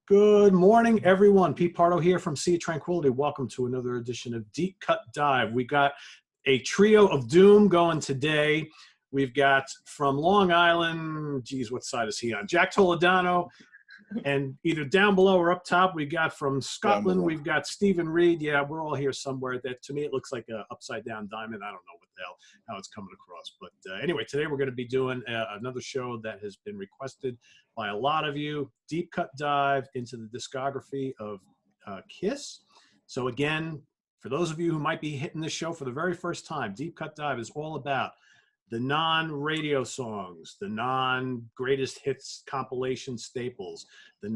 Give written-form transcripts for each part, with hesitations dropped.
Good morning, everyone. Pete Pardo here from Sea of Tranquility. Welcome to another edition of Deep Cut Dive. We got a trio of doom going today. We've got from Long Island, geez, what side is he on? Jack Toledano. And either down below or up top, we got from Scotland, we've got Steven Reid. Yeah, we're all here somewhere. That to me, it looks like an upside down diamond. I don't know what the hell, how it's coming across. But anyway, today we're going to be doing another show that has been requested by a lot of you. Deep cut dive into the discography of Kiss. So again, for those of you who might be hitting this show for the very first time, Deep Cut Dive is all about the non-radio songs, the non-greatest hits compilation staples, the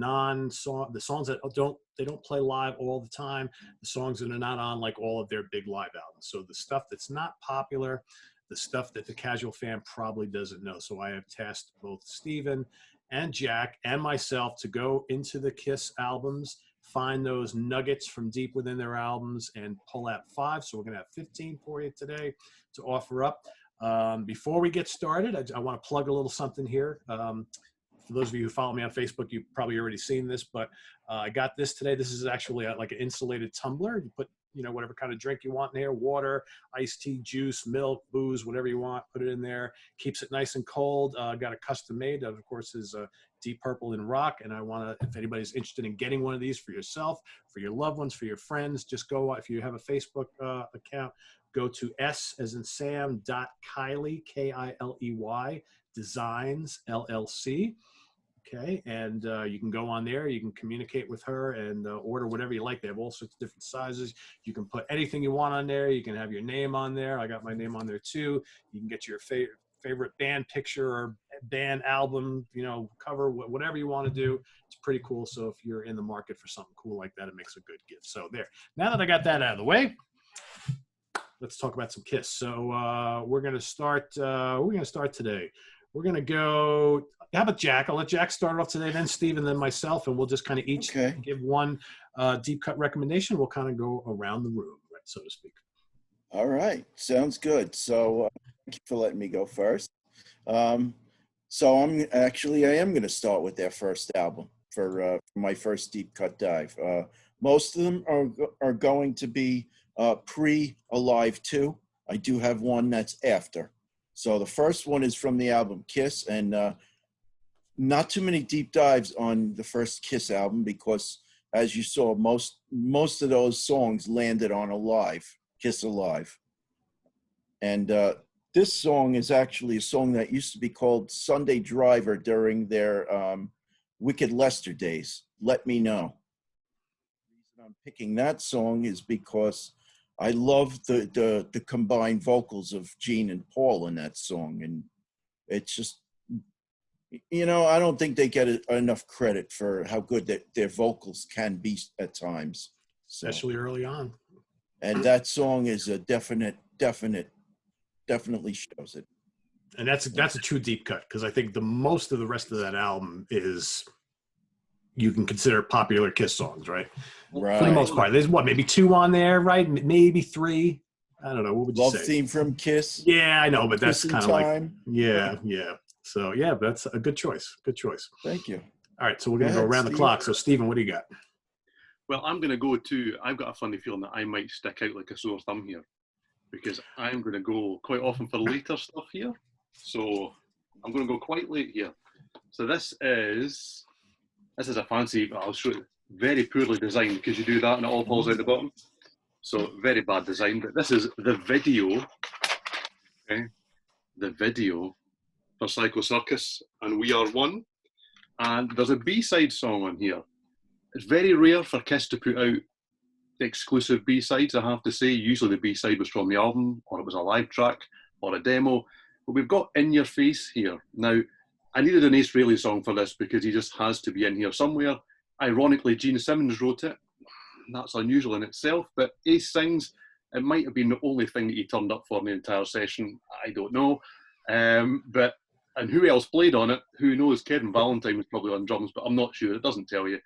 songs that don't play live all the time, the songs that are not on like all of their big live albums. So the stuff that's not popular, the stuff that the casual fan probably doesn't know. So I have tasked both Steven and Jack and myself to go into the Kiss albums, find those nuggets from deep within their albums and pull out 5. So we're gonna have 15 for you today to offer up. Before we get started, I want to plug a little something here. For those of you who follow me on Facebook, you've probably already seen this, but I got this today. This is actually like an insulated tumbler. You put, whatever kind of drink you want in there, water, iced tea, juice, milk, booze, whatever you want, put it in there. Keeps it nice and cold. Got a custom made, of course, is Deep Purple and Rock. And I want to, if anybody's interested in getting one of these for yourself, for your loved ones, for your friends, just go, if you have a Facebook account, go to S as in Sam .Kiley, K-I-L-E-Y, Designs, LLC. Okay, and you can go on there. You can communicate with her and order whatever you like. They have all sorts of different sizes. You can put anything you want on there. You can have your name on there. I got my name on there too. You can get your favorite band picture or band album, cover, whatever you want to do. It's pretty cool. So if you're in the market for something cool like that, it makes a good gift. So there. Now that I got that out of the way, let's talk about some Kiss. So we're going to start today. We're going to go, how about Jack? I'll let Jack start off today, then Steve, and then myself, and we'll just kind of each give one deep cut recommendation. We'll kind of go around the room, right, so to speak. All right. Sounds good. So thank you for letting me go first. So I am going to start with their first album for my first deep cut dive. Most of them are going to be pre-Alive 2. I do have one that's after. So the first one is from the album Kiss, and not too many deep dives on the first Kiss album because, as you saw, most of those songs landed on Alive, Kiss Alive. And this song is actually a song that used to be called Sunday Driver during their Wicked Lester days, Let Me Know. The reason I'm picking that song is because I love the combined vocals of Gene and Paul in that song. And it's just, I don't think they get enough credit for how good their vocals can be at times. Especially early on. And that song is a definitely shows it. And that's a true deep cut, because I think the most of the rest of that album is, you can consider popular Kiss songs, right? Right. For the most part. There's maybe 2 on there, right? Maybe 3. I don't know. What would you say? Love Theme from Kiss. Yeah, I know, but that's kind of like, yeah. So yeah, that's a good choice. Good choice. Thank you. All right, so we're going to go around the clock. So Steven, what do you got? Well, I'm going to go to, I've got a funny feeling that I might stick out like a sore thumb here, because I'm going to go quite often for later stuff here. So I'm going to go quite late here. So this is a fancy, I'll show you, very poorly designed, because you do that and it all falls out the bottom. So very bad design, but this is the video, okay? The video for Psycho Circus and We Are One. And there's a B-side song on here. It's very rare for Kiss to put out the exclusive B-sides, I have to say. Usually the B-side was from the album, or it was a live track, or a demo. But we've got In Your Face here. Now, I needed an Ace Frehley song for this because he just has to be in here somewhere. Ironically, Gene Simmons wrote it. That's unusual in itself, but Ace sings. It might have been the only thing that he turned up for in the entire session. I don't know. And who else played on it? Who knows? Kevin Valentine was probably on drums, but I'm not sure. It doesn't tell you.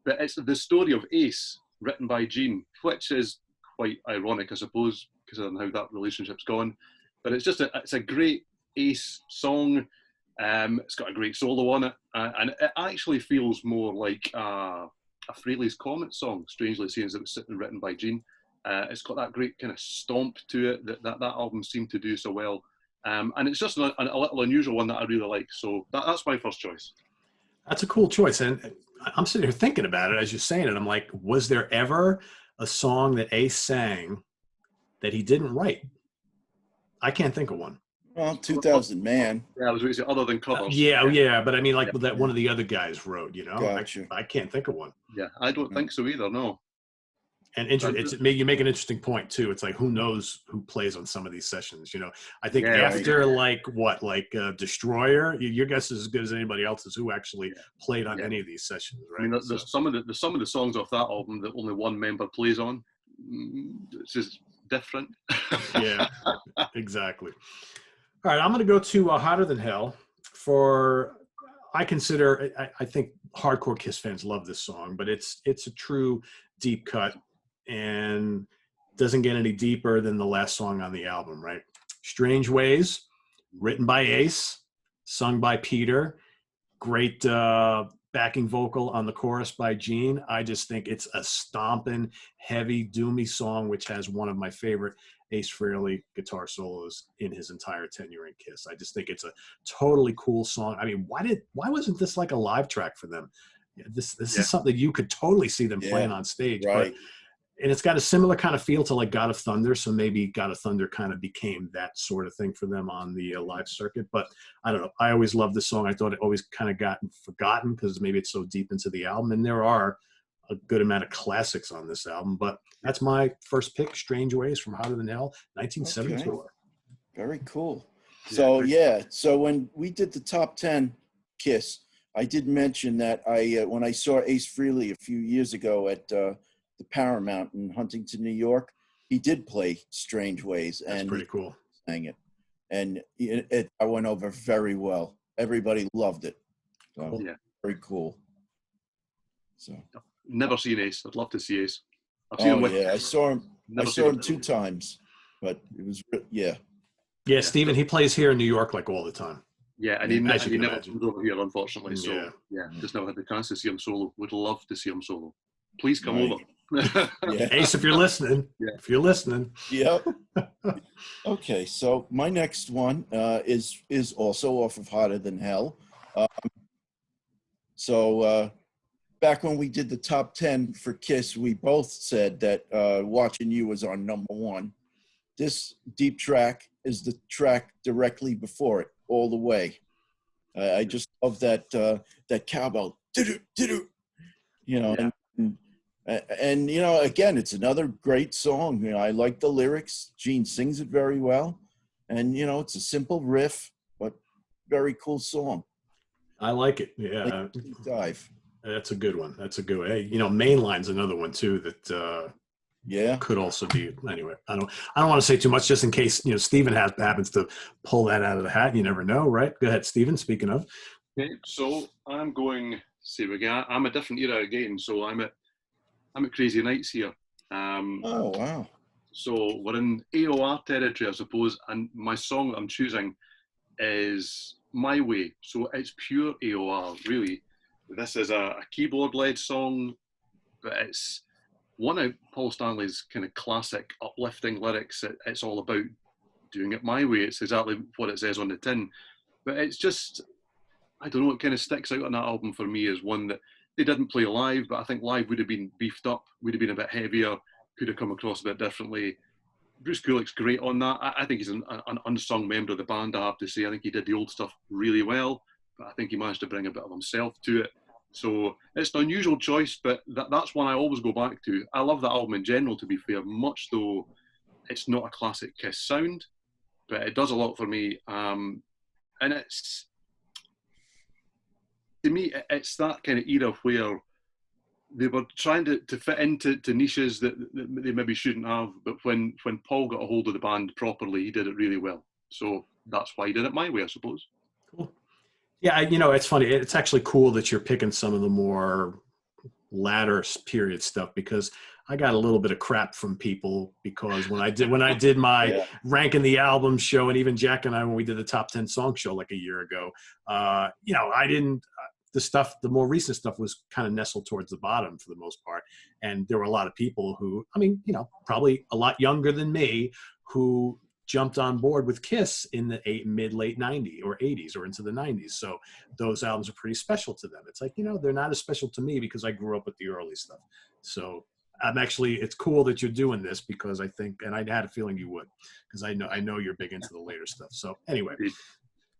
But it's the story of Ace, written by Gene, which is quite ironic, I suppose, because of how that relationship's gone. But it's just it's a great Ace song. It's got a great solo on it, and it actually feels more like a Frehley's Comet song, strangely, seeing as it was written by Gene. It's got that great kind of stomp to it that album seemed to do so well. And it's just a little unusual one that I really like. So that's my first choice. That's a cool choice. And I'm sitting here thinking about it as you're saying it. I'm like, was there ever a song that Ace sang that he didn't write? I can't think of one. Well, 2000 Man. Yeah, I was going to say other than covers. Yeah. But I mean, like that one of the other guys wrote, you know, Gotcha. I can't think of one. Yeah, I don't think so either, no. And you make an interesting point too. It's like, who knows who plays on some of these sessions? You know, I think after like Destroyer, your guess is as good as anybody else's who actually played on any of these sessions, right? I mean, there's some of the songs off that album that only one member plays on. It's just different. Yeah, exactly. All right, I'm going to go to Hotter Than Hell. I think hardcore Kiss fans love this song, but it's a true deep cut and doesn't get any deeper than the last song on the album, right? Strange Ways, written by Ace, sung by Peter, great backing vocal on the chorus by Gene. I just think it's a stomping, heavy, doomy song, which has one of my favorite Ace Frehley guitar solos in his entire tenure in Kiss. I just think it's a totally cool song. I mean, why wasn't this like a live track for them? This is something you could totally see them playing on stage. Right. And it's got a similar kind of feel to like God of Thunder. So maybe God of Thunder kind of became that sort of thing for them on the live circuit. But I don't know. I always loved this song. I thought it always kind of gotten forgotten because maybe it's so deep into the album. And there are a good amount of classics on this album. But that's my first pick, Strange Ways from Hotter Than Hell, 1974. Okay. Very cool. So, so when we did the top 10 Kiss, I did mention that when I saw Ace Frehley a few years ago at the Paramount in Huntington, New York, he did play Strange Ways. That's and pretty cool. Sang it. And I went over very well. Everybody loved it. So, very cool. So never seen Ace. I'd love to see Ace. I've seen him I saw him 2 times, but it was Yeah, Steven, he plays here in New York like all the time. Yeah, and he never comes over here, unfortunately. So just never had the chance to see him solo. Would love to see him solo. Please come over. Ace, if you're listening. If you're listening. Yep. Okay, so my next one is also off of Hotter Than Hell. Back when we did the top 10 for Kiss, we both said that Watching You was our number 1. This deep track is the track directly before it, All the Way. I just love that cowbell, you know, and you know, again, it's another great song. You know, I like the lyrics. Gene sings it very well, and you know, it's a simple riff, but very cool song. I like it. Yeah, deep dive. That's a good one. That's a good one. Hey, you know, Mainline's another one too that could also be. Anyway, I don't want to say too much just in case, you know, Steven happens to pull that out of the hat. You never know, right? Go ahead, Steven. Speaking of. Okay, so I'm going. See again. I'm a different era again. So I'm at Crazy Nights here. Oh wow! So we're in AOR territory, I suppose, and my song I'm choosing is My Way. So it's pure AOR, really. This is a keyboard-led song, but it's one of Paul Stanley's kind of classic uplifting lyrics. It's all about doing it my way. It's exactly what it says on the tin. But it's just, I don't know, it kind of sticks out on that album for me as one that they didn't play live, but I think live would have been beefed up, would have been a bit heavier, could have come across a bit differently. Bruce Kulick's great on that. I think he's an unsung member of the band, I have to say. I think he did the old stuff really well, but I think he managed to bring a bit of himself to it. So it's an unusual choice, but that's one I always go back to. I love that album in general, to be fair, much though it's not a classic Kiss sound, but it does a lot for me. And it's, to me, it's that kind of era where they were trying to fit into niches that they maybe shouldn't have, but when Paul got a hold of the band properly, he did it really well. So that's why he did it my way, I suppose. Cool. Yeah, you know, it's funny. It's actually cool that you're picking some of the more latter period stuff, because I got a little bit of crap from people because when I did my ranking the album show, and even Jack and I, when we did the top 10 song show like a year ago, I didn't, the more recent stuff was kind of nestled towards the bottom for the most part. And there were a lot of people who, probably a lot younger than me, who jumped on board with Kiss in the mid-late 90s or 80s or into the 90s. So those albums are pretty special to them. It's like, they're not as special to me because I grew up with the early stuff. So it's cool that you're doing this, because I think, and I had a feeling you would, because I know you're big into the later stuff. So anyway,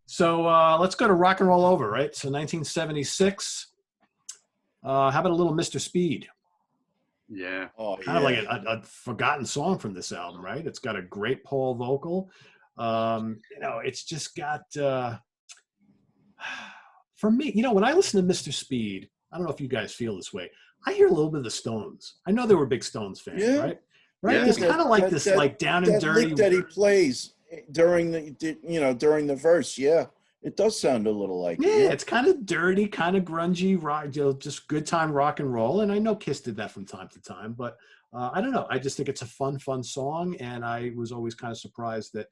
so let's go to Rock and Roll Over, right? So 1976. How about a little Mr. Speed? Yeah. Kind of like a forgotten song from this album, right? It's got a great Paul vocal. It's just got, for me, when I listen to Mr. Speed, I don't know if you guys feel this way, I hear a little bit of the Stones. I know they were big Stones fans, right? Right? Yeah, There's kind of like this, like down and dirty. Lick that he plays during the verse. Yeah, it does sound a little like. Yeah, it's kind of dirty, kind of grungy, rock, just good time rock and roll. And I know Kiss did that from time to time, but I don't know. I just think it's a fun song, and I was always kind of surprised that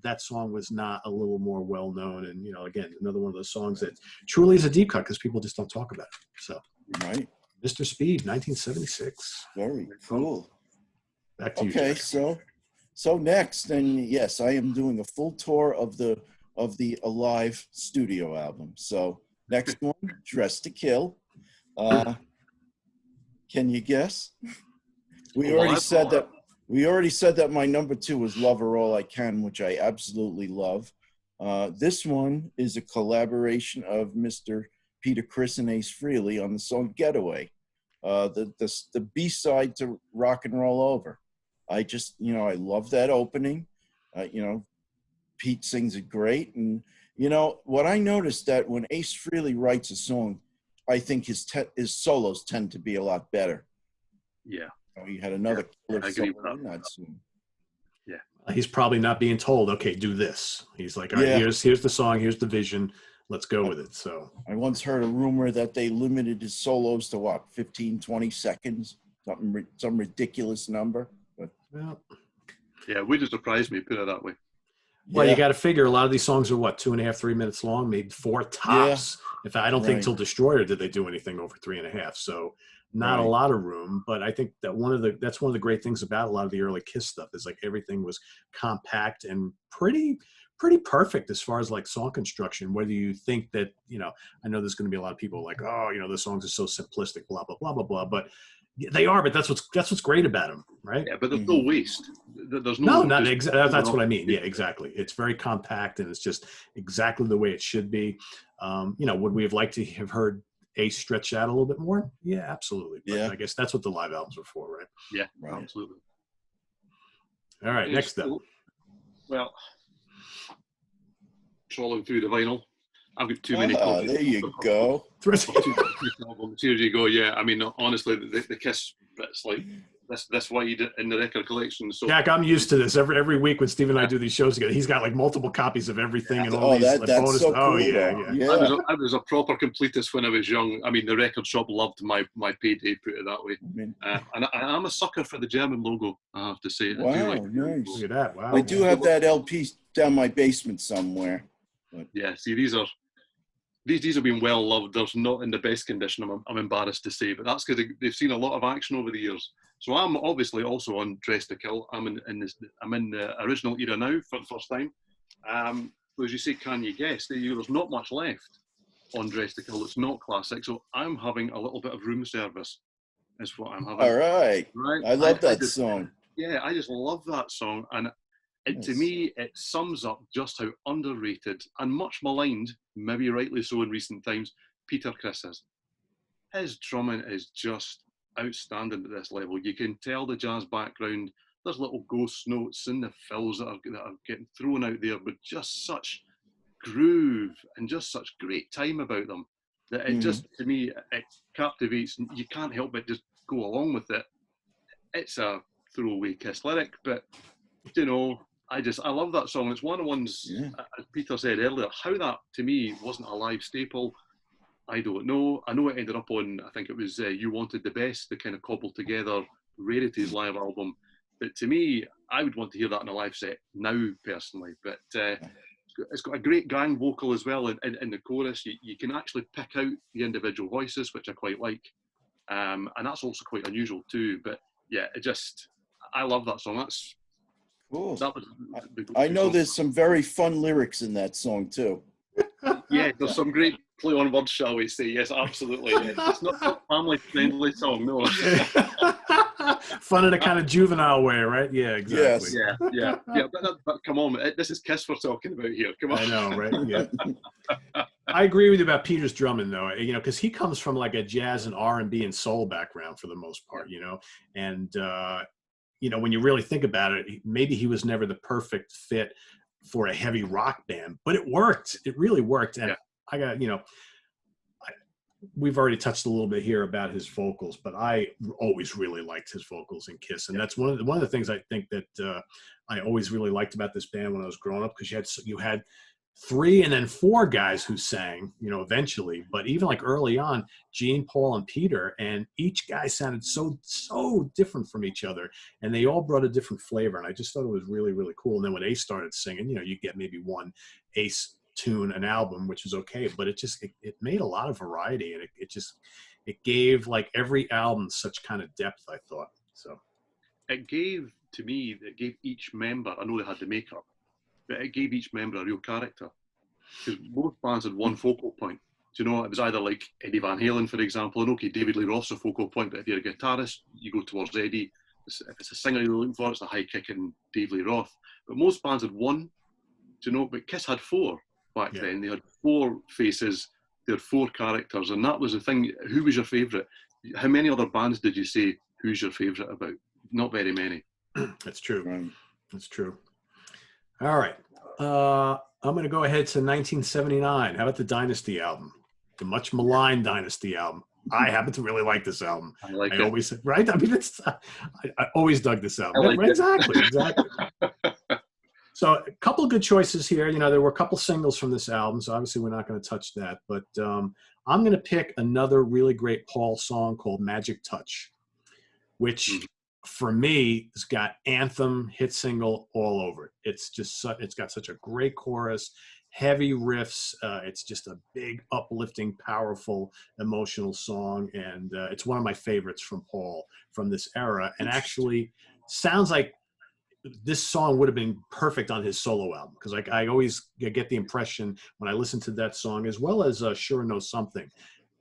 that song was not a little more well known. And again, another one of those songs that truly is a deep cut because people just don't talk about it. So right. Mr. Speed, 1976. Very cool. Back to you. Okay, Jack. so next, and yes, I am doing a full tour of the Alive studio album. So next one, Dress to Kill. Can you guess? We already said that my number 2 was Love Her All I Can, which I absolutely love. This one is a collaboration of Mr. Peter Criss and Ace Frehley on the song Getaway, the B-side to Rock and Roll Over. I just, I love that opening. Pete sings it great. And, what I noticed that when Ace Frehley writes a song, I think his solos tend to be a lot better. Yeah. He had another killer solo in that song. Yeah. He's probably not being told, okay, do this. He's like, all right, here's the song, here's the vision. Let's go with it. So I once heard a rumor that they limited his solos to 15, 20 seconds, some ridiculous number. But yeah, it wouldn't surprise me, put it that way. Well, you got to figure a lot of these songs are 2.5, 3 minutes long, maybe 4 tops. If I don't think till Destroyer did they do anything over 3.5. So not a lot of room, but I think that that's one of the great things about a lot of the early Kiss stuff is like everything was compact and pretty perfect as far as like song construction. Whether you think that, I know there's going to be a lot of people like, oh, the songs are so simplistic, blah, blah, blah, blah, blah. But they are, but that's what's great about them, right? Yeah, but there's no waste. There's that's what I mean. Yeah, exactly. It's very compact and it's just exactly the way it should be. Would we have liked to have heard Ace stretch out a little bit more? Yeah, absolutely. But I guess that's what the live albums are for, right? Yeah, absolutely. All right, next up. Well, trawling through the vinyl. I've got too many copies. There you go. Here you go. Yeah, I mean, honestly, the Kiss bits like this wide in the record collection. So Jack, I'm used to this. Every week when Steve and I do these shows together, he's got like multiple copies of everything and all these that's bonus. So cool, yeah. I was a proper completist when I was young. I mean, the record shop loved my payday, put it that way. And I'm a sucker for the German logo, I have to say. Wow, nice. Look at that. Wow. I do have that LP down my basement somewhere. But. Yeah, see, these have been well loved. They're not in the best condition, I'm embarrassed to say, but that's because they've seen a lot of action over the years. So I'm obviously also on Dress to Kill. I'm in the original era now for the first time. So as you say, can you guess? There's not much left on Dress to Kill. It's not classic. So I'm having a little bit of room service. Is what I'm having. All right. I love that song. Yeah, I just love that song, and to me, it sums up just how underrated and much maligned, maybe rightly so in recent times, Peter Criss is. His drumming is just outstanding at this level. You can tell the jazz background. There's little ghost notes in the fills that are getting thrown out there, but just such groove and just such great time about them that it just, to me, it captivates. You can't help but just go along with it. It's a throwaway Kiss lyric, but I love that song. It's one of the ones, as Peter said earlier, how that to me wasn't a live staple. I don't know. I know it ended up on, I think it was You Wanted the Best, the kind of cobbled together Rarities live album. But to me, I would want to hear that in a live set now, personally. But it's got a great gang vocal as well in the chorus. You can actually pick out the individual voices, which I quite like. And that's also quite unusual too. But yeah, I love that song. Cool. That was I know there's some very fun lyrics in that song too. Yeah, there's some great play on words, shall we say. Yes, absolutely. Yeah. It's not a family-friendly song, no. Fun in a kind of juvenile way, right? Yeah, exactly. Yes. Yeah. But come on, this is Kiss we're talking about here. Come on. I know, right? Yeah. I agree with you about Peter's drumming, though. Because he comes from like a jazz and R&B and soul background for the most part. And when you really think about it, maybe he was never the perfect fit for a heavy rock band, but it worked. It really worked. And I got, we've already touched a little bit here about his vocals, but I always really liked his vocals in Kiss. And that's one of the things I think that I always really liked about this band when I was growing up, because you had 3 and then 4 guys who sang, eventually. But even like early on, Gene, Paul, and Peter, and each guy sounded so different from each other, and they all brought a different flavor. And I just thought it was really, really cool. And then when Ace started singing, you get maybe one Ace tune an album, which is okay, but it made a lot of variety, and it gave like every album such kind of depth, I thought. So it gave each member, I know they had the makeup, but it gave each member a real character, because both bands had one focal point. It was either like Eddie Van Halen, for example, and okay, David Lee Roth's a focal point, but if you're a guitarist, you go towards Eddie. If it's a singer you're looking for, it's a high kicking Dave Lee Roth. But most bands had one, but Kiss had 4 back then. They had 4 faces, they had 4 characters, and that was the thing. Who was your favourite? How many other bands did you say, who's your favourite about? Not very many. That's true. Right. That's true. All right. I'm going to go ahead to 1979. How about the Dynasty album? The much maligned Dynasty album. I happen to really like this album. I like it. Always, right? I mean, I always dug this album. Like exactly. So a couple of good choices here. There were a couple singles from this album, so obviously we're not going to touch that. But I'm going to pick another really great Paul song called Magic Touch, which for me has got anthem, hit single all over it. It's got such a great chorus, heavy riffs. It's just a big, uplifting, powerful, emotional song. And it's one of my favorites from Paul from this era. And actually sounds like this song would have been perfect on his solo album, because I always get the impression when I listen to that song, as well as Sure Know Something,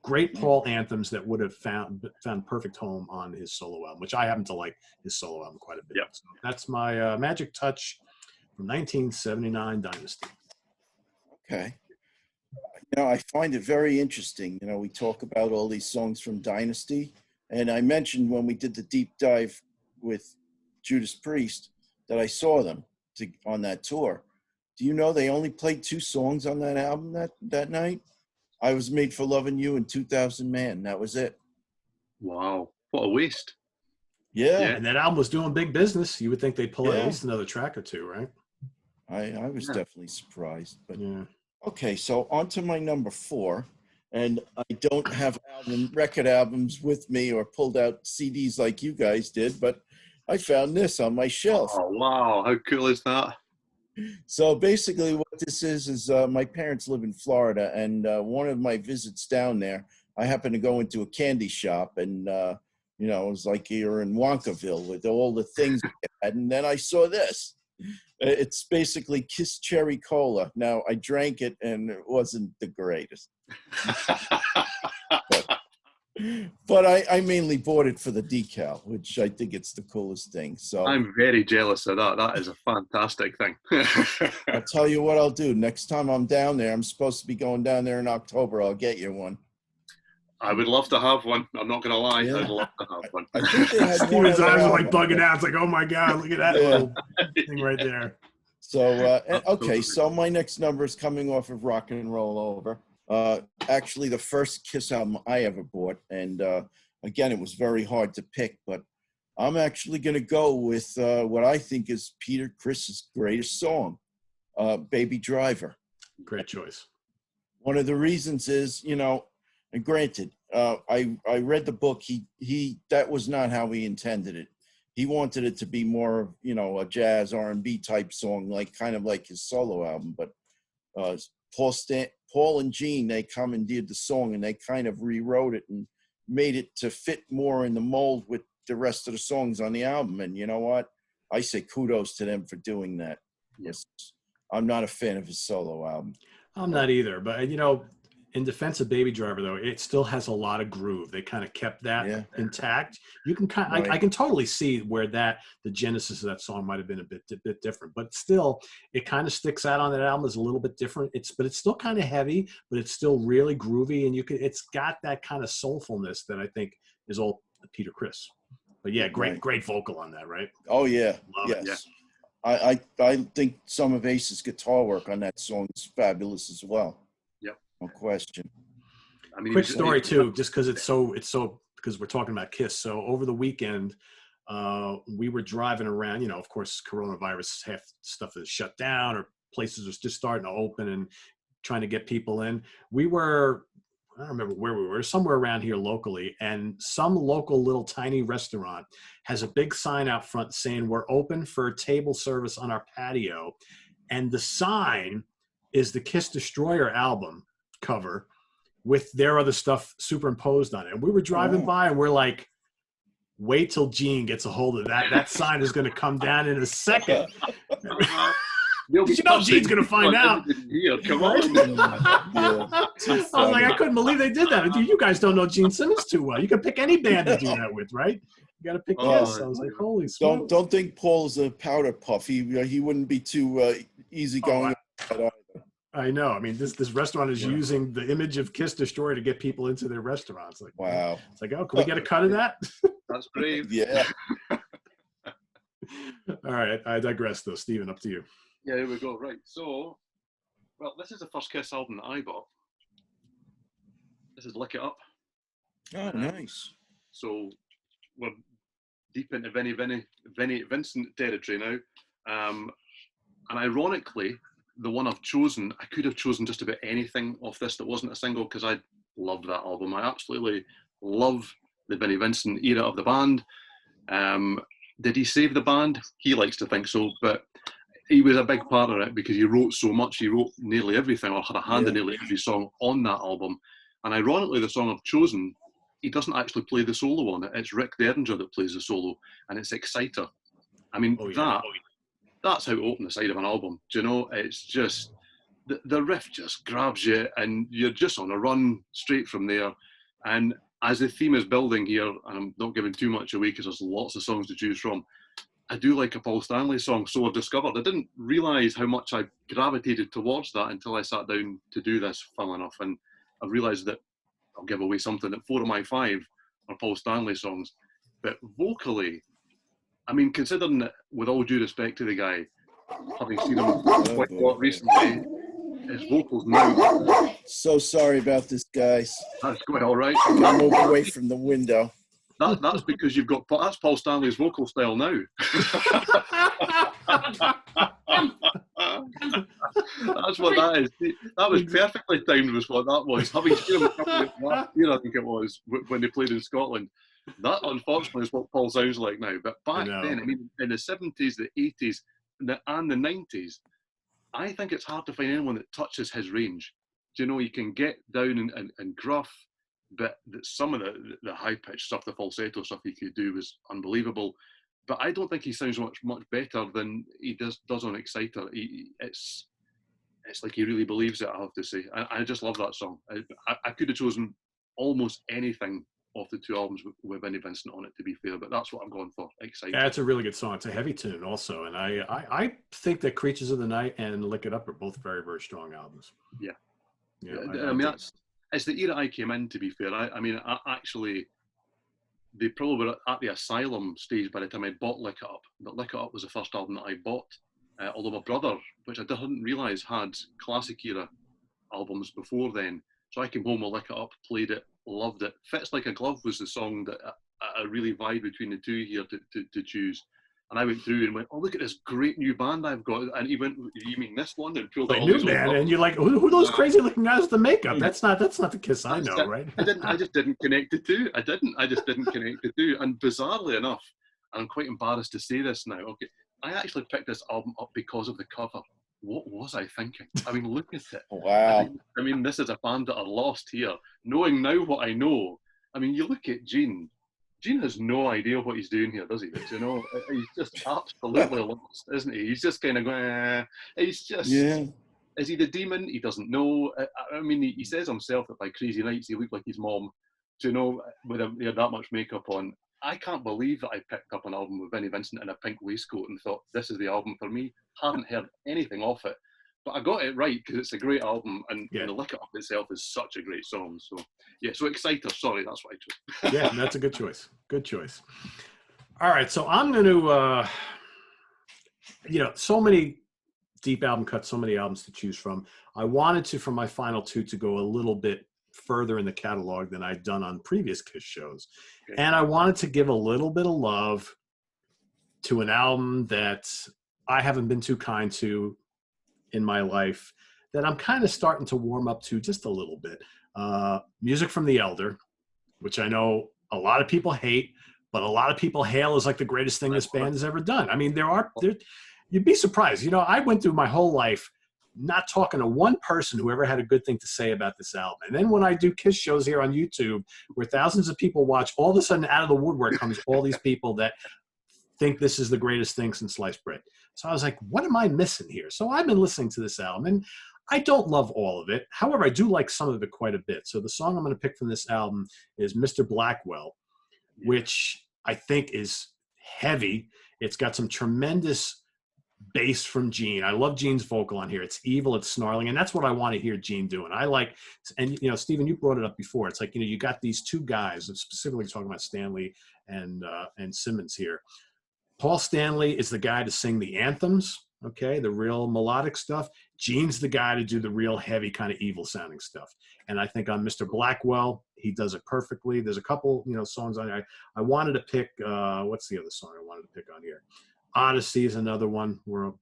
great Paul anthems that would have found perfect home on his solo album, which I happen to like his solo album quite a bit. Yep. So that's my Magic Touch from 1979 Dynasty. Okay. I find it very interesting. We talk about all these songs from Dynasty, and I mentioned when we did the deep dive with Judas Priest that I saw them on that tour. Do you know they only played 2 songs on that album that night? I Was Made for Loving You and 2000 Man. That was it. Wow. What a waste. Yeah. And that album was doing big business. You would think they'd pull out at least another track or 2, right? I was definitely surprised. But yeah. Okay, so on to my number 4. And I don't have record albums with me or pulled out CDs like you guys did, but I found this on my shelf. Oh, wow. How cool is that? So basically what this is my parents live in Florida, and one of my visits down there, I happened to go into a candy shop, and, it was like you're in Wonkaville with all the things they had, and then I saw this. It's basically Kiss Cherry Cola. Now, I drank it, and it wasn't the greatest. But I mainly bought it for the decal, which I think it's the coolest thing. So I'm very jealous of that. That is a fantastic thing. I'll tell you what I'll do. Next time I'm down there, I'm supposed to be going down there in October. I'll get you one. I would love to have one. I'm not going to lie. Yeah. I'd love to have one. I think they had Steven's eyes are like bugging out. It's like, oh my God, look at that little thing right there. So, okay. So my next number is coming off of Rock and Roll Over. Actually, the first Kiss album I ever bought. And again, it was very hard to pick, but I'm actually going to go with what I think is Peter Criss's greatest song, Baby Driver. Great choice. One of the reasons is, And granted, I read the book. He that was not how he intended it. He wanted it to be more, you know, a jazz R&B type song, like kind of like his solo album. But Paul and Gene, they commandeered the song and they kind of rewrote it and made it to fit more in the mold with the rest of the songs on the album. And you know what? I say kudos to them for doing that. Yes, I'm not a fan of his solo album. I'm not either, but you know, in defense of Baby Driver, though, it still has a lot of groove. They kind of kept that intact. You can kind, I can totally see where the genesis of that song might have been a bit different, but still, it kind of sticks out on that album as a little bit different. But it's still kind of heavy, but it's still really groovy, and it's got that kind of soulfulness that I think is all Peter Criss. But yeah, great vocal on that, right? Oh yeah, Love it, yeah. I think some of Ace's guitar work on that song is fabulous as well. Yep. No question. I mean, quick story too, just because it's so because we're talking about Kiss. So over the weekend, we were driving around. You know, of course, coronavirus, half stuff is shut down or places are just starting to open and trying to get people in. We were, I don't remember where we were, somewhere around here locally, and some local little tiny restaurant has a big sign out front saying we're open for table service on our patio. And the sign is the Kiss Destroyer album cover with their other stuff superimposed on it. And we were driving by and we're like, wait till Gene gets a hold of that. That sign is going to come down in a second. Because you know Gene's going to find out. Yeah, come on. I was like, I couldn't believe they did that. You guys don't know Gene Simmons too well. You can pick any band to do that with, right? You got to pick Kiss. I was like, holy smokes. Don't think Paul's a powder puff. He wouldn't be too easygoing. I know. I mean, this restaurant is using the image of Kiss Destroyer to get people into their restaurants. Like, wow. It's like, oh, can we get a cut of that? That's brave. Yeah. All right. I digress, though. Steven, up to you. Yeah, here we go. Right. So, well, this is the first Kiss album that I bought. This is Lick It Up. Oh, nice. So, we're deep into Vinnie Vincent territory now. And ironically, the one I've chosen, I could have chosen just about anything off this that wasn't a single because I loved that album. I absolutely love the Vinnie Vincent era of the band. Did he save the band? He likes to think so, but he was a big part of it because he wrote so much. He wrote nearly everything or had a hand in nearly every song on that album. And ironically, the song I've chosen, he doesn't actually play the solo on it. It's Rick Derringer that plays the solo, and it's Exciter. I mean, that's how to open the side of an album. Do you know? It's just, the riff just grabs you and you're just on a run straight from there. And as the theme is building here, and I'm not giving too much away because there's lots of songs to choose from, I do like a Paul Stanley song, So I've Discovered. I didn't realise how much I gravitated towards that until I sat down to do this, funnily enough. And I realised that I'll give away something that 4 of my 5 are Paul Stanley songs. But vocally, I mean, considering that, with all due respect to the guy, having seen him quite a lot recently, his vocals now. So sorry about this, guys. That's going all right. I'll move away from the window. That's because you've got, that's Paul Stanley's vocal style now. That's what that is. That was perfectly timed, was what that was. Having seen him last year, I think it was, when they played in Scotland. That, unfortunately, is what Paul sounds like now. But back then, I mean, in the 70s, the 80s, and the 90s, I think it's hard to find anyone that touches his range. Do you know, you can get down and gruff, but some of the high-pitched stuff, the falsetto stuff he could do was unbelievable. But I don't think he sounds much better than he does on Exciter. It's like he really believes it, I have to say. I just love that song. I could have chosen almost anything off the 2 albums with Vinnie Vincent on it, to be fair, but that's what I'm going for. Exciter. Yeah, it's a really good song. It's a heavy tune also, and I think that Creatures of the Night and Lick It Up are both very, very strong albums. Yeah. I mean, it's the era I came in, to be fair. I mean, actually, they probably were at the Asylum stage by the time I bought Lick It Up. But Lick It Up was the first album that I bought, although my brother, which I didn't realise had classic era albums before then. So I came home with Lick It Up, played it, loved it. Fits Like a Glove was the song that I really vied between the 2 here to choose. And I went through and went, oh, look at this great new band I've got. And he went, you mean this one? And pulled out Like all new these old band, numbers. and you're like, who are those crazy looking guys with the makeup? That's not the Kiss I know, right? I just didn't connect the two. I just didn't connect the two. And bizarrely enough, and I'm quite embarrassed to say this now, okay, I actually picked this album up because of the cover. What was I thinking? I mean, look at it. Wow. I mean, this is a band that are lost here. Knowing now what I know, I mean, you look at Gene. Gene has no idea what he's doing here, does he? You know, he's just absolutely lost, isn't he? He's just kind of going, he's just, Yeah. is he the demon? He doesn't know. I mean, he says himself that by crazy nights he looked like his mom, you know, with he had that much makeup on. I can't believe that I picked up an album with Vinnie Vincent in a pink waistcoat and thought, this is the album for me. Haven't heard anything off it. But I got it right because it's a great album, and the Lick It Up itself is such a great song. So, yeah, so Exciter, sorry, that's what I chose. Yeah, that's a good choice. Good choice. All right, so I'm going to, so many deep album cuts, so many albums to choose from. I wanted to, for my final two, to go a little bit further in the catalog than I'd done on previous Kiss shows. Okay. And I wanted to give a little bit of love to an album that I haven't been too kind to in my life, that I'm kind of starting to warm up to just a little bit. Music from the Elder, which I know a lot of people hate, but a lot of people hail as like the greatest thing this band has ever done. I mean, you'd be surprised. You know, I went through my whole life not talking to one person who ever had a good thing to say about this album. And then when I do Kiss shows here on YouTube, where thousands of people watch, all of a sudden out of the woodwork comes all these people that think this is the greatest thing since sliced bread. So I was like, what am I missing here? So I've been listening to this album, and I don't love all of it. However, I do like some of it quite a bit. So the song I'm going to pick from this album is Mr. Blackwell, which I think is heavy. It's got some tremendous bass from Gene. I love Gene's vocal on here. It's evil, it's snarling, and that's what I want to hear Gene doing. I like, and Steven, you brought it up before. It's like, you got these two guys, specifically talking about Stanley and Simmons here. Paul Stanley is the guy to sing the anthems, okay, the real melodic stuff. Gene's the guy to do the real heavy kind of evil sounding stuff. And I think on Mr. Blackwell, he does it perfectly. There's a couple, songs on here. I wanted to pick, what's the other song I wanted to pick on here? Odyssey is another one. We're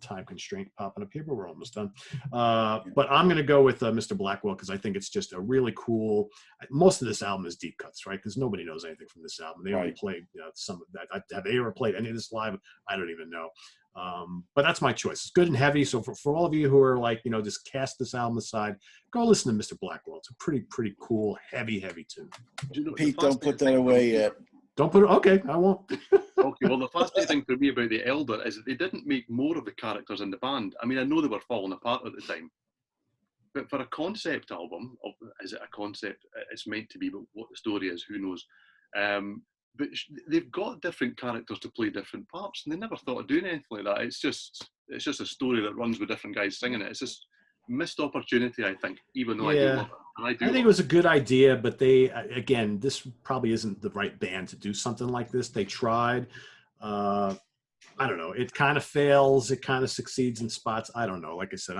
time constraint popping up here, but we're almost done. But I'm going to go with Mr. Blackwell because I think it's just a really cool. Most of this album is deep cuts, right? Because nobody knows anything from this album. They only played some of that. Have they ever played any of this live? I don't even know. But that's my choice. It's good and heavy. So for all of you who are like, just cast this album aside, go listen to Mr. Blackwell. It's a pretty cool, heavy tune. Pete, don't put that away yet. Don't put it. Okay, I won't. Okay, well, the fascinating thing for me about the Elder is that they didn't make more of the characters in the band. I mean, I know they were falling apart at the time, but for a concept album, is it a concept? It's meant to be, but what the story is, who knows? But they've got different characters to play different parts, and they never thought of doing anything like that. It's just a story that runs with different guys singing it. It's just missed opportunity, I think, even though I do love it. I think it was a good idea, but this probably isn't the right band to do something like this. They tried. I don't know. It kind of fails. It kind of succeeds in spots. I don't know. Like I said,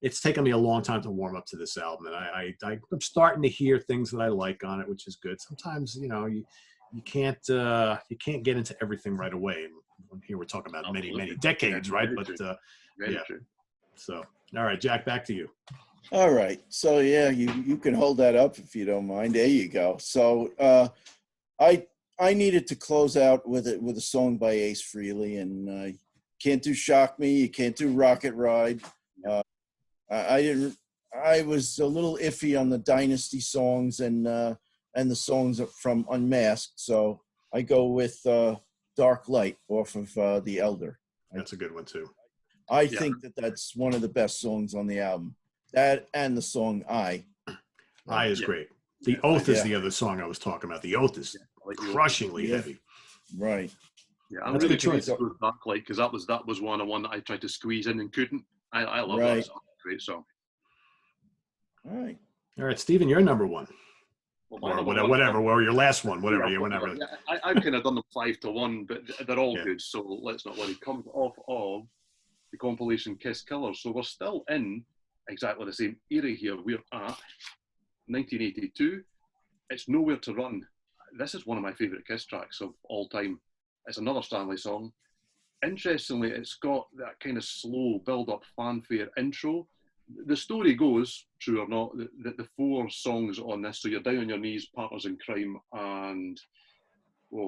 it's taken me a long time to warm up to this album, and I'm starting to hear things that I like on it, which is good. Sometimes, you can't get into everything right away. And here we're talking about many decades, right? But true. So, all right, Jack, back to you. All right. So yeah, you can hold that up if you don't mind. There you go. So I needed to close out with a song by Ace Frehley, and can't do Shock Me, you can't do Rocket Ride. I was a little iffy on the Dynasty songs and the songs from Unmasked, so I go with Dark Light off of The Elder. That's a good one too. I think that's one of the best songs on the album. That and the song I is great. The Oath is the other song I was talking about. The Oath is crushingly heavy. Right. Yeah, I'm really curious to go Dark Light because that was one that I tried to squeeze in and couldn't. I love that song. Great song. All right, Steven, you're number one. Or whatever, or your last one, whatever. I've kind of done them 5-1, but they're all good, so let's not worry. Comes off of the compilation Kiss Killers, so we're still in exactly the same era here. We're at 1982. It's Nowhere to Run. This is one of my favourite Kiss tracks of all time. It's another Stanley song. Interestingly, it's got that kind of slow build-up fanfare intro. The story goes, true or not, that the 4 songs on this, so You're Down on Your Knees, Partners in Crime, and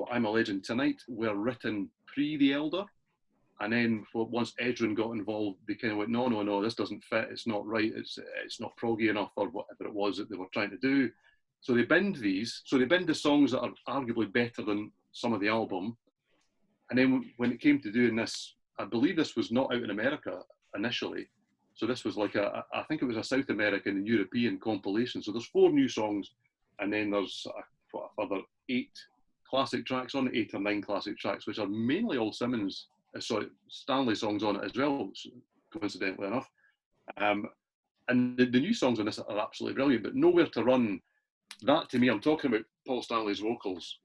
I'm a Legend Tonight, were written pre The Elder. And then once Edrin got involved, they kind of went, no, this doesn't fit, it's not right, it's not proggy enough, or whatever it was that they were trying to do. So they binned these. So they binned the songs that are arguably better than some of the album. And then when it came to doing this, I believe this was not out in America initially. So this was like I think it was a South American and European compilation. So there's 4 new songs, and then there's a further 8 classic tracks on it, 8 or 9 classic tracks, which are mainly all Stanley songs on it as well, coincidentally enough. And the new songs on this are absolutely brilliant, but Nowhere to Run, that to me, I'm talking about Paul Stanley's vocals.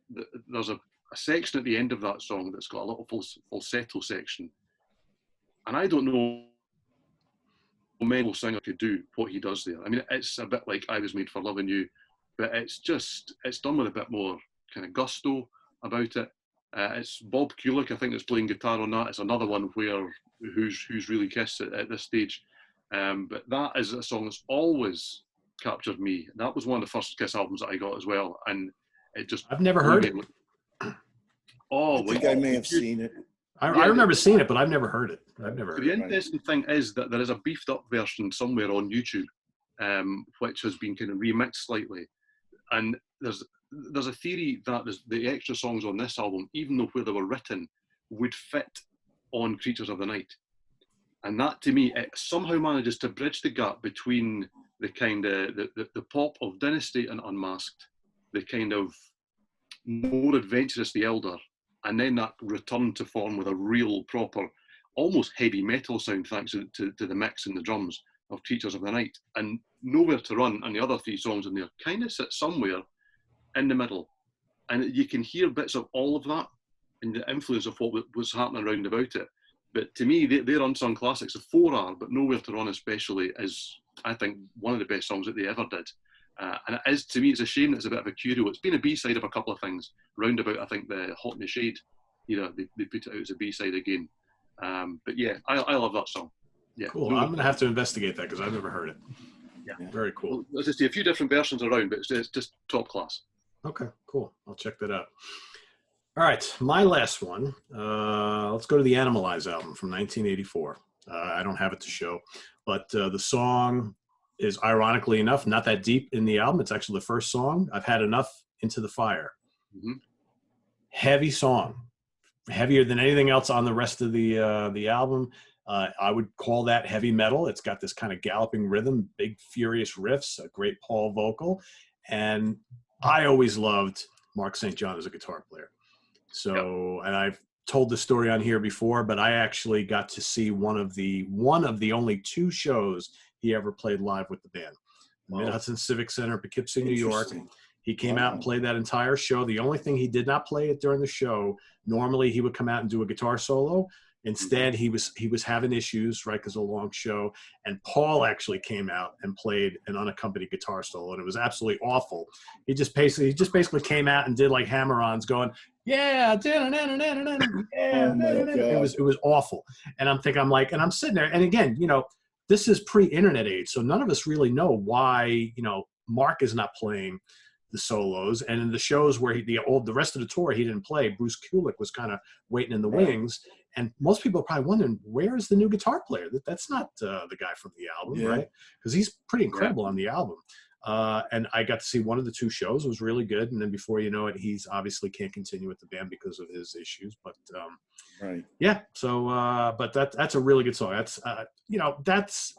There's a section at the end of that song that's got a little falsetto section. And I don't know many singer could do what he does there. I mean, it's a bit like I Was Made for Loving You, but it's done with a bit more kind of gusto about it. It's Bob Kulick, I think, that's playing guitar on that. It's another one where who's really Kiss at this stage. But that is a song that's always captured me. That was one of the first Kiss albums that I got as well, and it just... I've never heard it. I think I may have seen it. I remember seeing it, but I've never heard it. The interesting thing is that there is a beefed up version somewhere on YouTube, which has been kind of remixed slightly. And there's a theory that the extra songs on this album, even though where they were written, would fit on Creatures of the Night. And that, to me, it somehow manages to bridge the gap between the kind of the pop of Dynasty and Unmasked, the kind of more adventurous The Elder, and then that return to form with a real proper, almost heavy metal sound, thanks to the mix and the drums of Creatures of the Night. And Nowhere to Run and the other 3 songs in there kind of sit somewhere in the middle. And you can hear bits of all of that and the influence of what was happening around about it. But to me, they're unsung classics. The 4 are, but Nowhere to Run especially is, I think, one of the best songs that they ever did. And it is, to me, it's a shame that it's a bit of a curio. It's been a B-side of a couple of things. Round about, I think, the Hot in the Shade, they put it out as a B-side again. But yeah, I love that song. Yeah, cool. I'm going to have to investigate that because I've never heard it. Yeah. Very cool. Well, as I say, a few different versions around, but it's just top class. Okay, cool. I'll check that out. All right, my last one. Let's go to the Animalize album from 1984. I don't have it to show, but the song is, ironically enough, not that deep in the album. It's actually the first song. I've Had Enough, Into the Fire. Mm-hmm. Heavy song, heavier than anything else on the rest of the album. I would call that heavy metal. It's got this kind of galloping rhythm, big furious riffs, a great Paul vocal, and I always loved Mark St. John as a guitar player. So, and I've told the story on here before, but I actually got to see one of the only 2 shows he ever played live with the band. The Mid-Hudson Civic Center, Poughkeepsie, New York. He came out and played that entire show. The only thing he did not play it during the show, normally he would come out and do a guitar solo. Instead, he was having issues, right, because of a long show. And Paul actually came out and played an unaccompanied guitar solo, and it was absolutely awful. He just basically came out and did like hammer-ons, going, yeah, it was awful. And I'm sitting there, and again, this is pre-internet age, so none of us really know why Mark is not playing the solos, and in the shows where the rest of the tour he didn't play, Bruce Kulick was kind of waiting in the wings. And most people are probably wondering, where is the new guitar player? That's not the guy from the album, right? Because he's pretty incredible on the album. And I got to see one of the 2 shows. It was really good. And then before you know it, he's obviously can't continue with the band because of his issues. But yeah. So, but that's a really good song. That's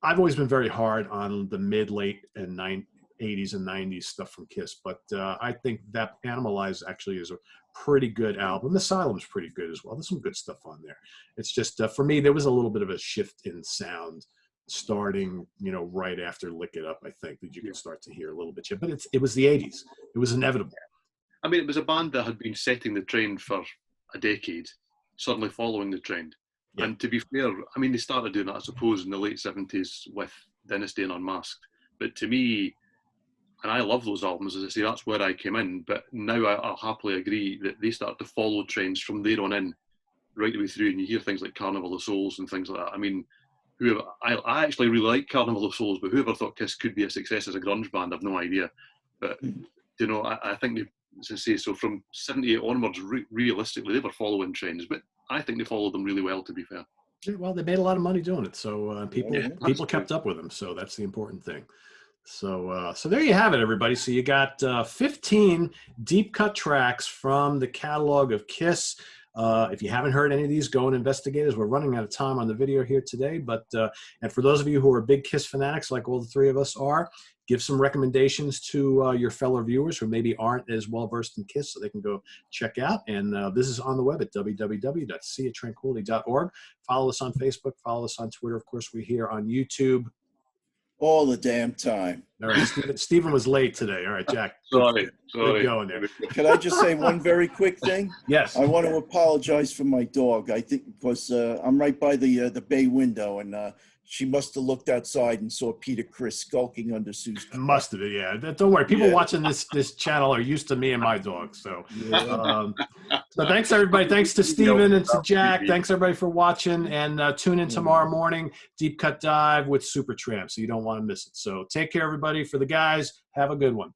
I've always been very hard on the mid, late, and 80s and 90s stuff from Kiss, but I think that Animalize actually is a pretty good album. Asylum's pretty good as well. There's some good stuff on there. It's just for me, there was a little bit of a shift in sound starting, right after Lick It Up. I think that you can start to hear a little bit, but it was the 80s. It was inevitable. I mean, it was a band that had been setting the trend for a decade, suddenly following the trend. Yeah. And to be fair, I mean, they started doing that, I suppose, in the late 70s with Dynasty and Unmasked. But to me, and I love those albums. As I say, that's where I came in. But now I'll happily agree that they start to follow trends from there on in, right the way through. And you hear things like Carnival the Souls and things like that. I mean, I actually really like Carnival the Souls, but whoever thought Kiss could be a success as a grunge band, I've no idea. But you know, I think they, as I say, so from '78 onwards, realistically, they were following trends, but I think they followed them really well, to be fair. Yeah, well, they made a lot of money doing it, so people kept true. up with them. So that's the important thing. So there you have it, everybody. So you got 15 deep cut tracks from the catalog of Kiss. If you haven't heard any of these, go and investigate as we're running out of time on the video here today. But and for those of you who are big Kiss fanatics, like all the three of us are, give some recommendations to your fellow viewers who maybe aren't as well versed in Kiss, so they can go check out. And this is on the web at www.seaoftranquility.org. Follow us on Facebook. Follow us on Twitter. Of course, we're here on YouTube. All the damn time. All right, Steven was late today. All right, Jack. Sorry. Good going there. Can I just say one very quick thing? Yes. I want to apologize for my dog. I think because I'm right by the bay window, and she must have looked outside and saw Peter Criss skulking under Sue's car. Must have, yeah. Don't worry. People watching this channel are used to me and my dog. So, so thanks everybody. Thanks to Steven and to Jack. Thanks everybody for watching, and tune in tomorrow morning. Deep Cut Dive with Supertramp, so you don't want to miss it. So take care, everybody. For the guys, have a good one.